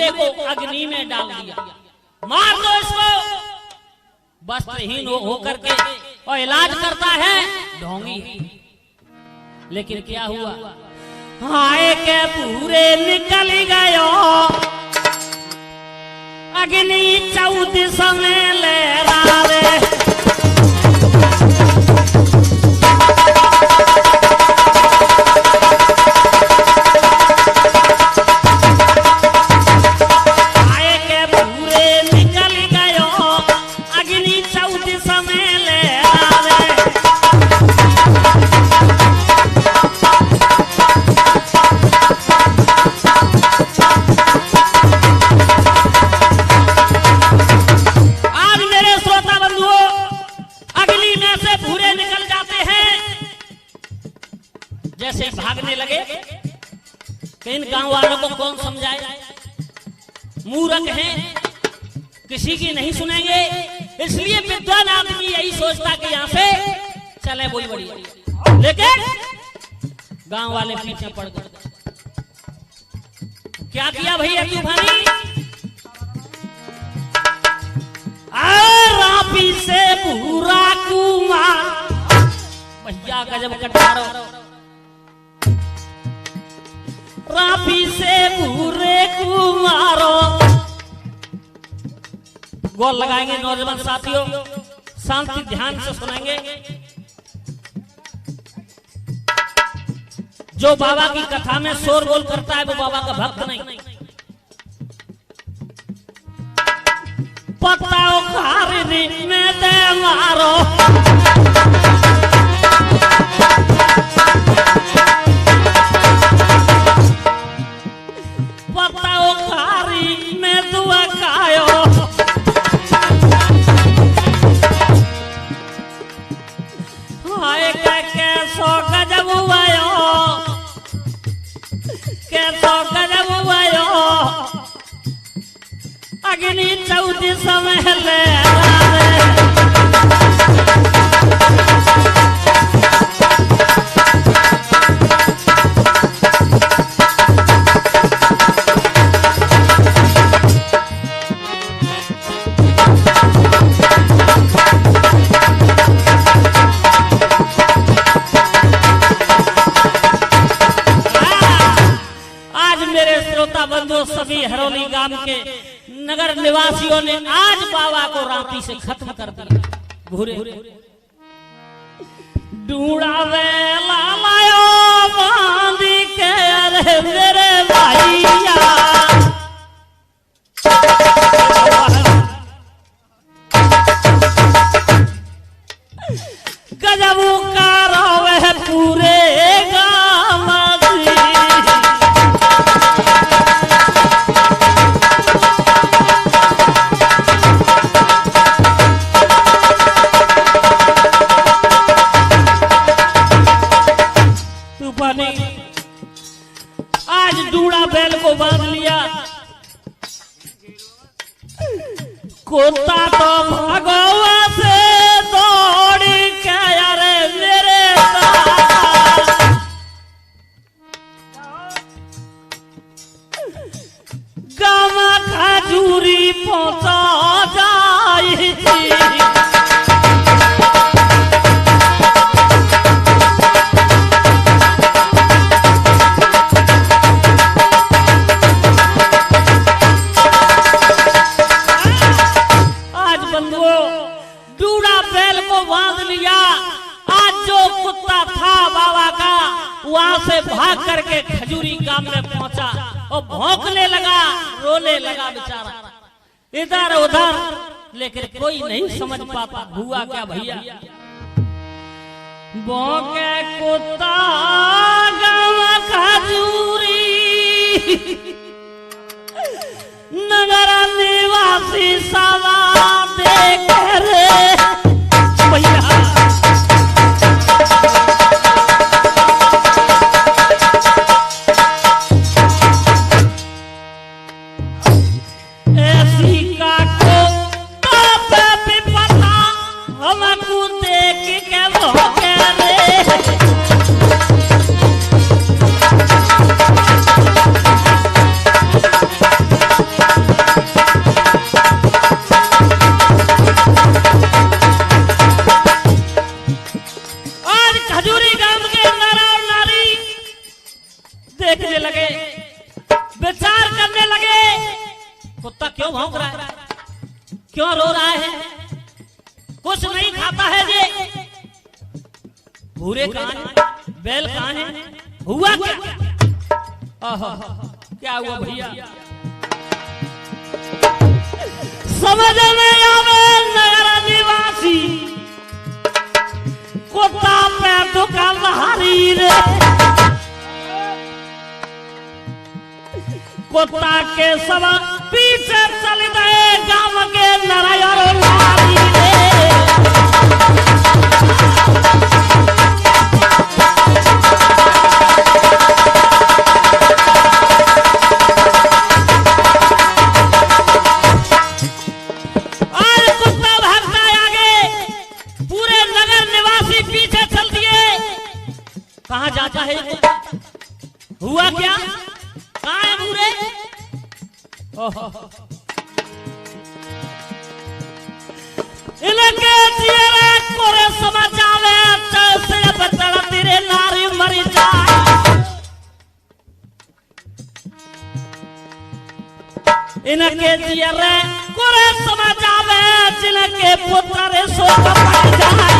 बूरे को अग्नि में डाल दिया, मार दो इसको। वस्त्रहीन होकर के और इलाज करता है ढोंगी। लेकिन क्या हुआ, हाय के पूरे निकल गयो, अग्नि 14 में ले रावे। जैसे भागने लगे, इन गांव वालों को कौन समझाए, मूर्ख हैं, किसी की नहीं सुनेंगे। इसलिए विद्वान आदमी यही सोचता कि यहाँ से चले वही बढ़िया, लेकिन गांव वाले पीछे पड़ गए। क्या किया भैया तूफानी, रापी से भूरा कुमार, भैया गजब कटारो, रापी से भूरे कुमारो। गौर लगाएंगे नौजवान साथियों, शांति ध्यान से सुनेंगे। जो बाबा की कथा में शोरगोल करता है वो बाबा का भक्त नहीं। पताओ खारी में दे मारो, पताओ खारी में दुआ खायो, हाय कैसो गजब आयो, कैसो गजब आयो, अग्नि 14 में ले बंधु। सभी हरोली गांव के नगर निवासियों ने आज बाबा को रापी से खत्म कर दिया। भूरे ढूंढा वेला लायो बांधी के, अरे मेरे भैया गजब का रोवे पूरे गांव। आज डूड़ा बैल को बांध लिया, कोता तो भगवा से दौड़ के, अरे मेरे गाँव खजूरी पहुंचा जाई थी। वहां से भाग करके खजूरी गांव में पहुंचा और भौंकने लगा, रोने लगा बेचारा इधर उधर, लेकिन कोई नहीं समझ पाता हुआ क्या भैया। भौंके कुत्ता गांव खजूरी, नगर निवासी सवा देख रे भैया। खजूरी गांव के नर और नारी देखने लगे, विचार करने लगे, कुत्ता क्यों भौंक रहा है, क्यों रो रहा है, कुछ नहीं खाता है ये, भूरे कहां है, बैल कहां है, हुआ क्या? क्या हुआ भैया? समझ में आवे नगर निवासी, कुत्ता पे दुकानदारी रे, कुत्ता के सब पीछे चल गए गांव के नर और नारी रे। कहां जाता है? हुआ क्या? कहां है भूरे? इनके चेहरे कोरे समाचावे से बतड़ तेरे नारी मरी जाए। इनके चेहरे कोरे समाचावे जिनके पुत्र शोक पड़ जाए।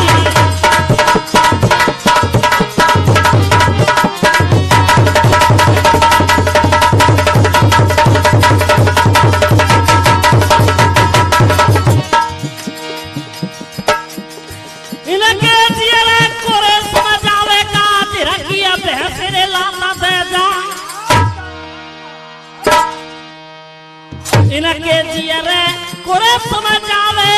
इनके जियरे कोरे समझ आवे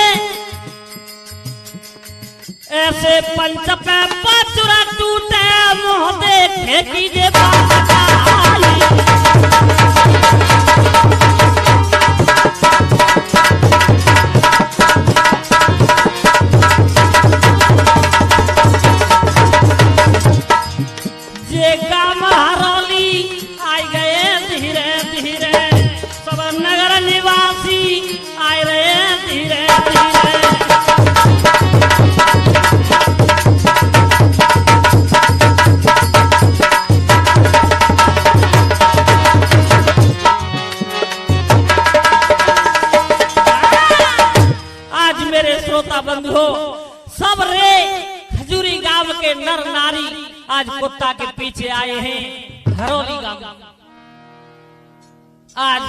ऐसे पंच पे पचुरा टूटे मुंह देखे कीजे जे काम हरौली आई गए धीरे धीरे, सब नगर निवासी आए रहे धीरे धीरे। आज मेरे श्रोता बंधुओं, सब रे खजूरी गांव के नर नारी आज कुत्ता के पीछे आए हैं हरौली गांव। आज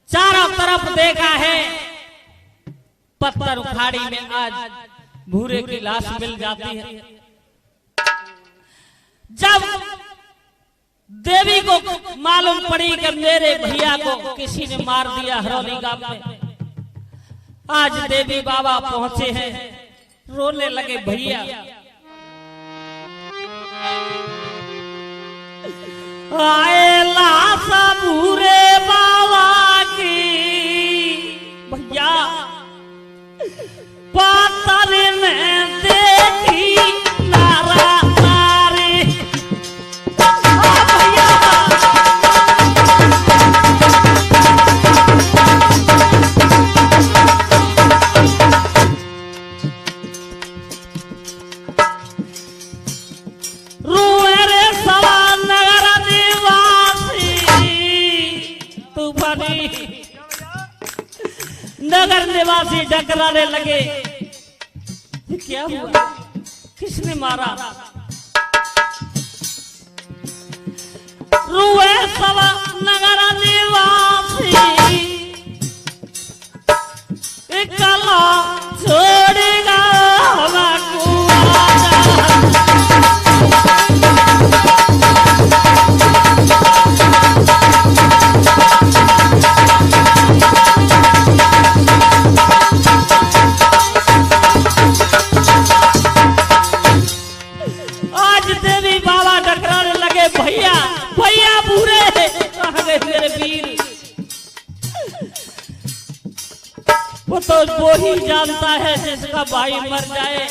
चारों तरफ देखा है, पत्थर उखाड़ी में आज भूरे की लाश मिल जाती है। जब देवी को मालूम पड़ी कि मेरे भैया को किसी ने मार दिया हरौली गांव में, आज देवी बाबा पहुंचे हैं, रोने लगे। भैया आए लाश भूरे बाबा की, भैया पातर में देखी नारा नारी। भैया रोए रे सवा नगर निवासी, तूफानी नगर निवासी डकराने लगे। ये क्या हुआ? किसने मारा? रोए सवा नगर निवासी, कला छोड़ेगा हमको। आज देवी बाबा डकराने लगे, भैया भैया बूढ़े कहां गए मेरे वीर? वो तो वो ही जानता है जिसका भाई मर जाए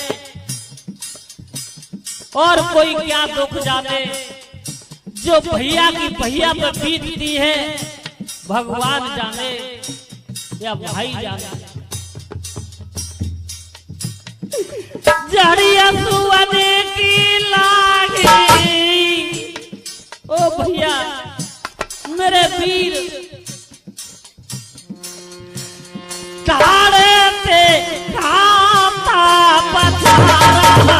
और कोई क्या दुख जाने। जो भैया की भैया पर बीतती है भगवान जाने या भाई जाने। जड़िया सुवने की लागी। ओ भैया मेरे वीर तारे ते खाता पछारा।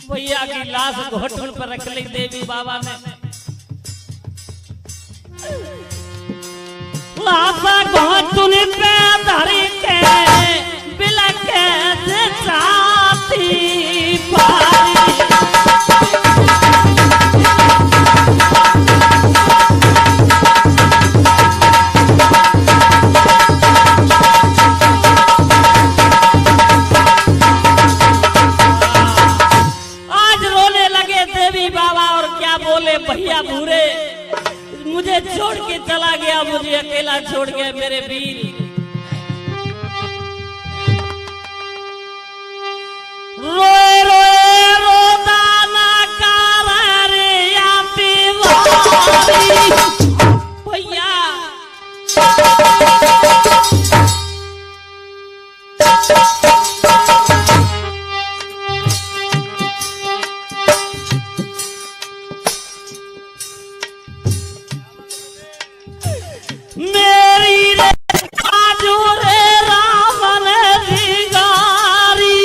भैया की लाश घोटन पर रख ली देवी बाबा ने। लाश घोटन पे धरी के बिलक जाती पारी। भैया भूरे मुझे छोड़ के चला गया, मुझे अकेला छोड़ गया मेरे वीर। रोए रोए रोदाना कार रे आती भैया। मेरी रे आजू रे रावण दिगारी।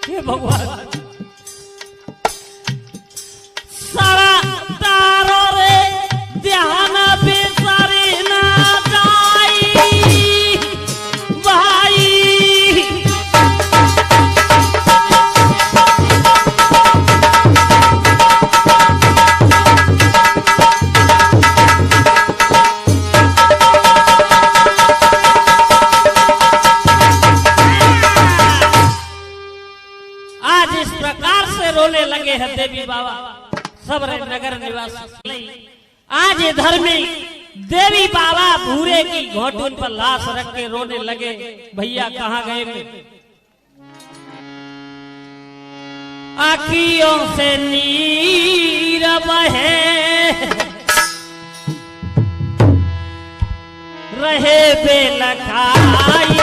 हे भगवान सारा तारो रे ध्यान बिसारी ना रोने लगे हैं देवी बाबा सब नगर निवासी। आज इधर में देवी बाबा भूरे की घोटुन पर लाश रख के रोने लगे। भैया कहाँ गए थे? आँखियों से नीर बहे रहे बेलखाई।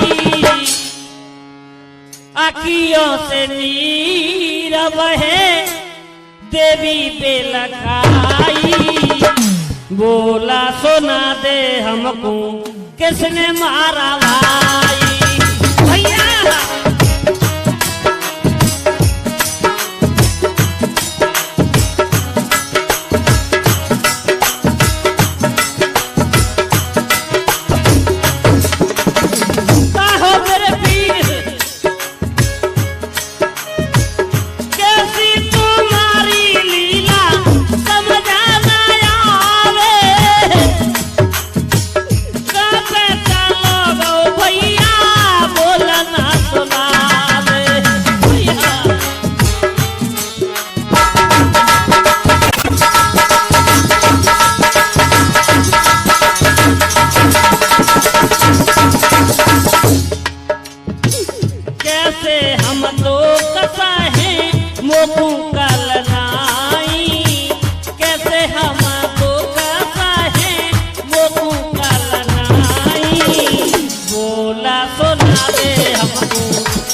आँखियों से नीर बहे देवी बेलखाई। बोला सुना दे हमको किसने मारा भाई। भैया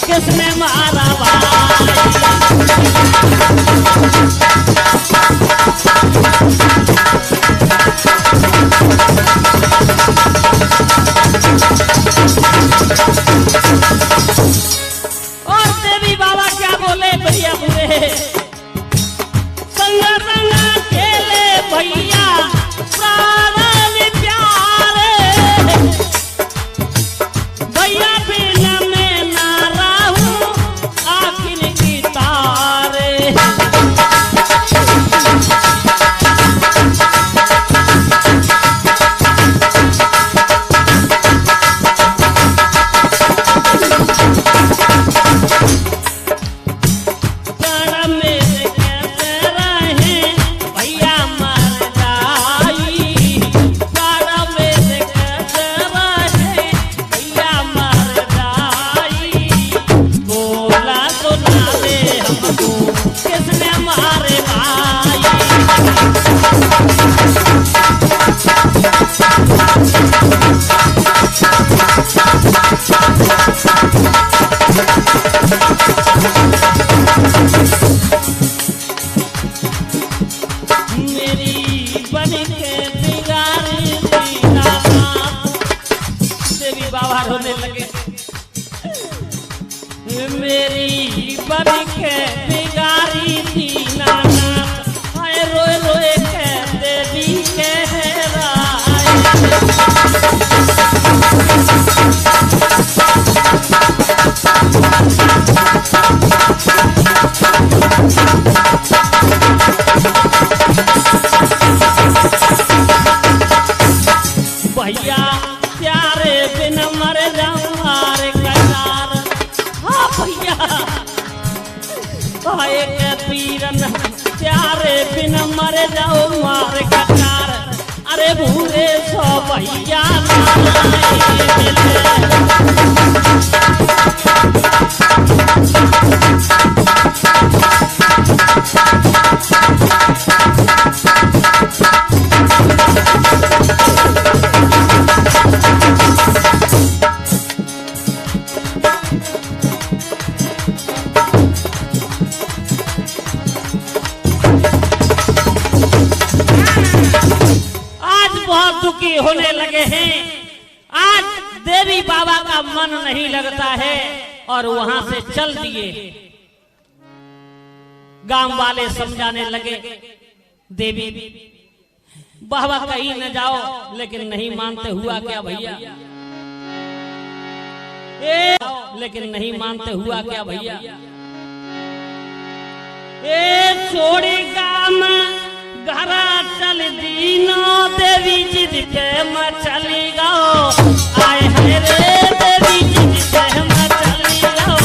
किसने मारा और देवी बाबा क्या बोले भैया बुरे संग संग खेले भैया प्राण प्यारे। भैया बिना मैं ना रहूं मेरी बड़ी के बिगाड़ी दीनानाथ आए रोए रोए के देवी के राय। भैया प्यारे बिन मर जाऊं मारे कटार। हाँ भैया आए के पीरन प्यारे बिन मर जाऊं मारे कटार। अरे भूरे सो भैया दुखी होने लगे हैं। आज देवी बाबा का मन नहीं लगता है और वहां से चल दिए। गांव वाले समझाने लगे देवी बाबा कहीं न जाओ, लेकिन नहीं मानते। हुआ क्या भैया? लेकिन नहीं मानते। हुआ क्या भैया? छोड़ी गाम घरा चल दीनो देवी जिद पे मचली गो। आए है रे देवी जिद पे मचली गो।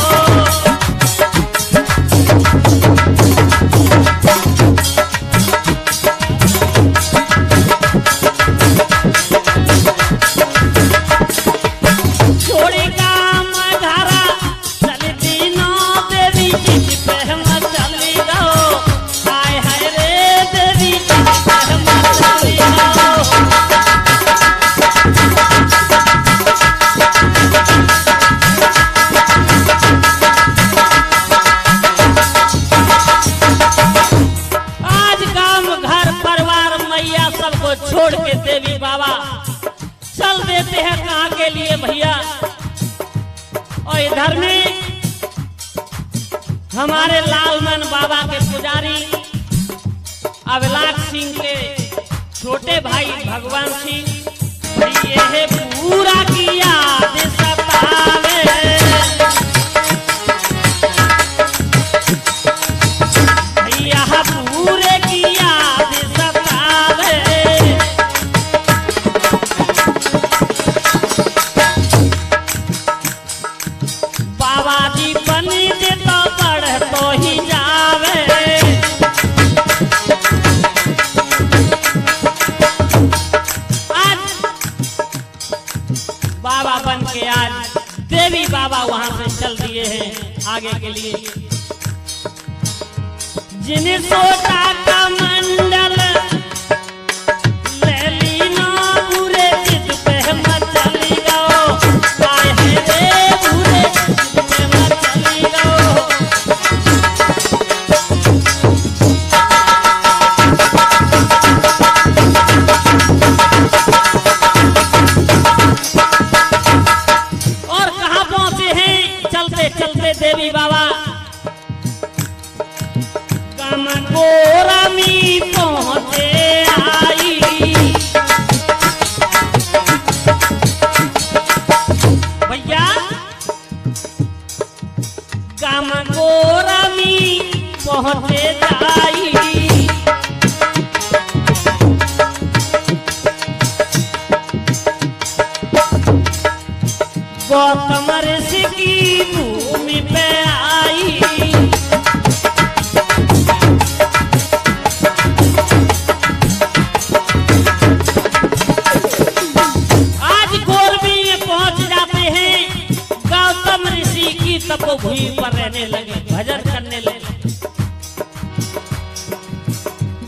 छोड़ी काम घरा चल दीनो देवी जिद पे मचली गो। आए है रे देवी छोड़ के देवी बाबा चल देते हैं। कहाँ के लिए भैया? और इधर में हमारे लालमन बाबा के पुजारी अभिलाष सिंह के छोटे भाई भगवान सिंह ये पूरा किया सतावे। भैया पूरे किया देवी बाबा वहां से चल दिए हैं आगे के लिए। जिन्हें सोचा का मंडल ले लीना बुरे जिद पे मचली गो। आए है रे बुरे जिद पे मचली गो। चलते देवी बाबा गमगोरा में पहुंचे आई। भैया गमगोरा में पहुंचे जाई। गौतम ऋषि की भूमि पे आई। आज गोरबी में पहुंच जाते हैं। गौतम ऋषि की तपोभूमि पर रहने लगे, भजन करने लगे।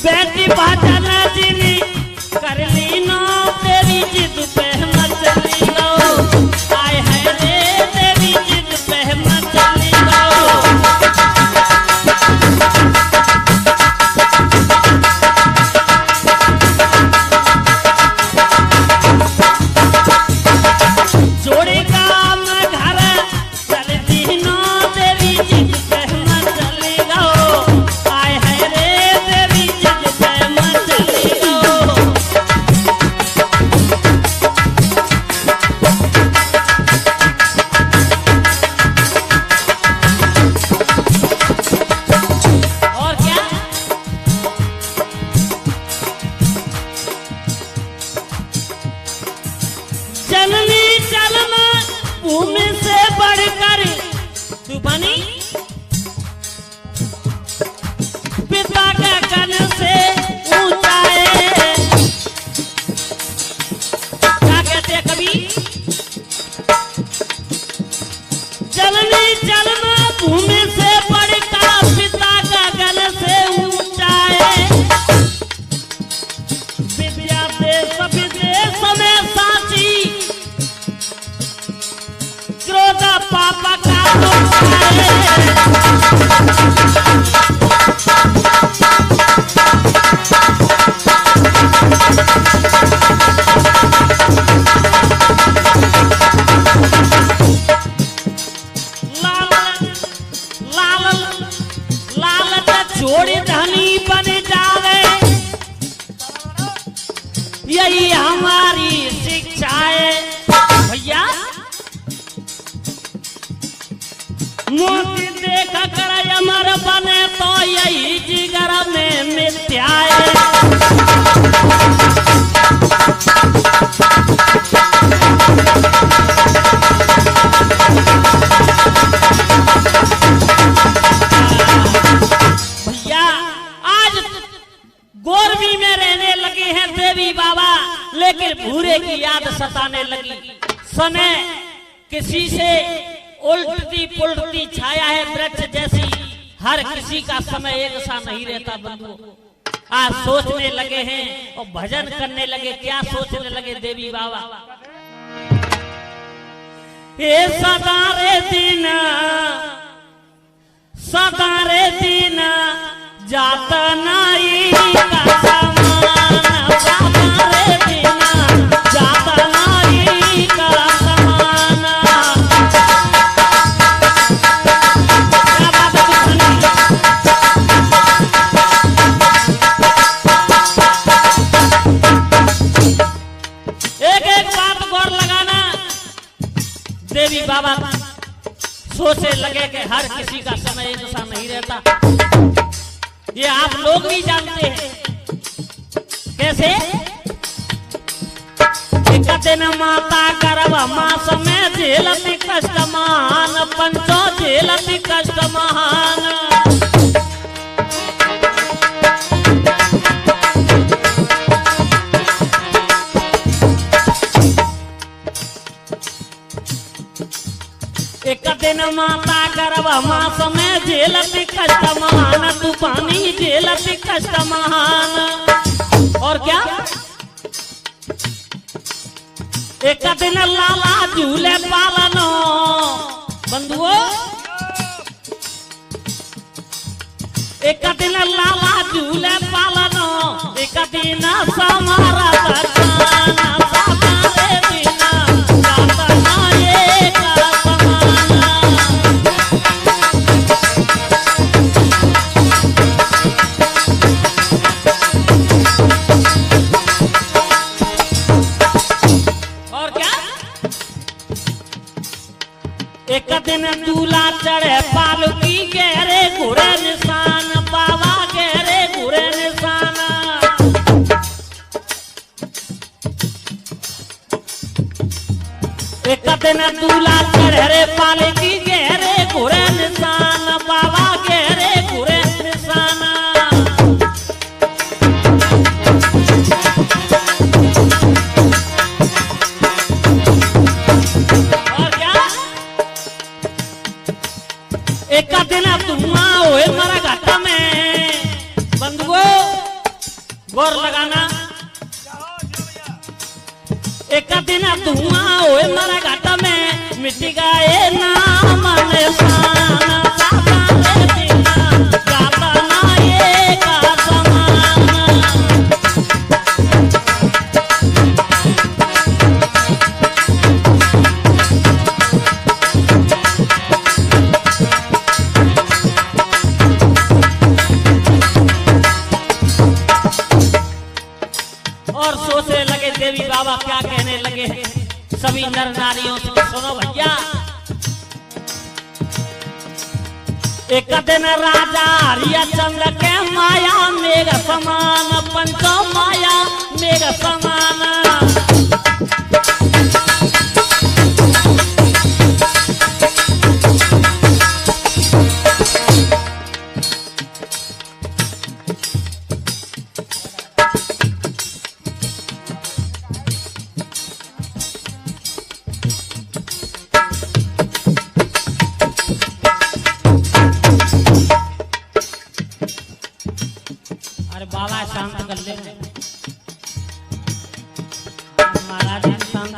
बेटी भजन जिनी कर ली नो तेरी जिद पे मचली गो। आए है रे तेरी जिद पे मचली गो। जोड़ी काम घर चल दीनो भूमि से बढ़कर पिता गगन से ऊंचा है। विद्या देश विदेश में साची, क्रोध पाप का जोड़ी धनी बन जावे, यही हमारी शिक्षा है। भैया मोती देख कर अमर बने तो यही जिगर में मिथ्या है। गोरवी में रहने लगे हैं देवी बाबा, लेकिन भूरे की याद सताने लगी। समय किसी से उल्टती पुलटती छाया है वृक्ष जैसी, हर किसी का समय एक सा नहीं रहता बंधु। आज सोचने लगे हैं और भजन करने लगे। क्या सोचने लगे देवी बाबा? ये सदारे दिन जाता नाई का समान, सदारे दिन जाता नाई का समान। क्या बात है? एक बात गौर लगाना। देवी बाबा सोचने लगे कि हर किसी का समय एक सा नहीं रहता। ये आप लोग भी जानते हैं। कैसे? एक दिन माता गर्भ मास में झेलती कष्ट महान, पंचो झेलती कष्ट महान। एक दिन माता गर्भ मास में झेलती कष्ट महान, तूफानी झेलती कष्ट महान। और क्या? एक दिन लाला झूले पालनो बंधुओं, एक दिन लाला झूले पालनो, एक दिन समारा बचाना, सदारे दिन जाता नाई का समान। और क्या? एक दिन दूल्हा चढ़े पालकी, गहरे घुरे निशान, बाबा गहरे घुरे निशान। एक दिन दूल्हा चढ़े पालकी, गहरे घुरे निशान, बाबा गहरे घुरे निशान। और क्या? एक दिन धुआं हुए मरा घाटा में बंधुओं, गौर लगाना। एक दिन धुआं हुए मरा घाटा में, मिट गए नाम निशान, सदारे दिन जाता नाई का समान। और सोचने लगे देवी बाबा क्या कहने लगे सभी नर नारियों से। सुनो भैया, एक दिन राजा हरिश्चंद्र के माया मेघ समान, पंचो माया मेघ समान। बाबा शांत कर ले महाराज शांत।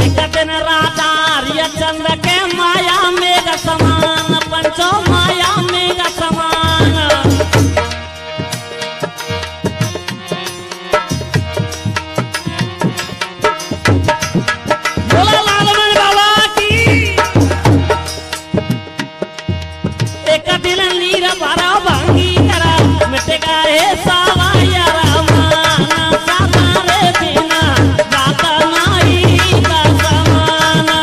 एक दिन राजा हरिश्चंद्र के माया मेघ समान पंचो माया मेघ समान। बोला लालमन बाबा की। एक दिन नीर भरा भांगी करा मिट गए सावा यारा माना सादा रे बिना जाता नहीं का समाना।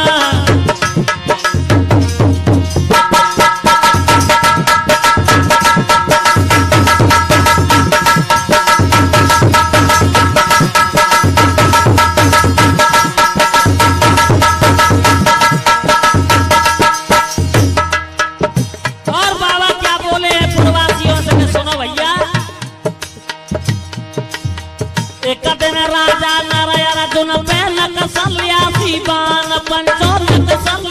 और बाबा क्या बोले पूर्ववासियों से सुनो भैया। एक दिन राजा नारायण अर्जुन पे नकसल लिया बान पंचो नकसल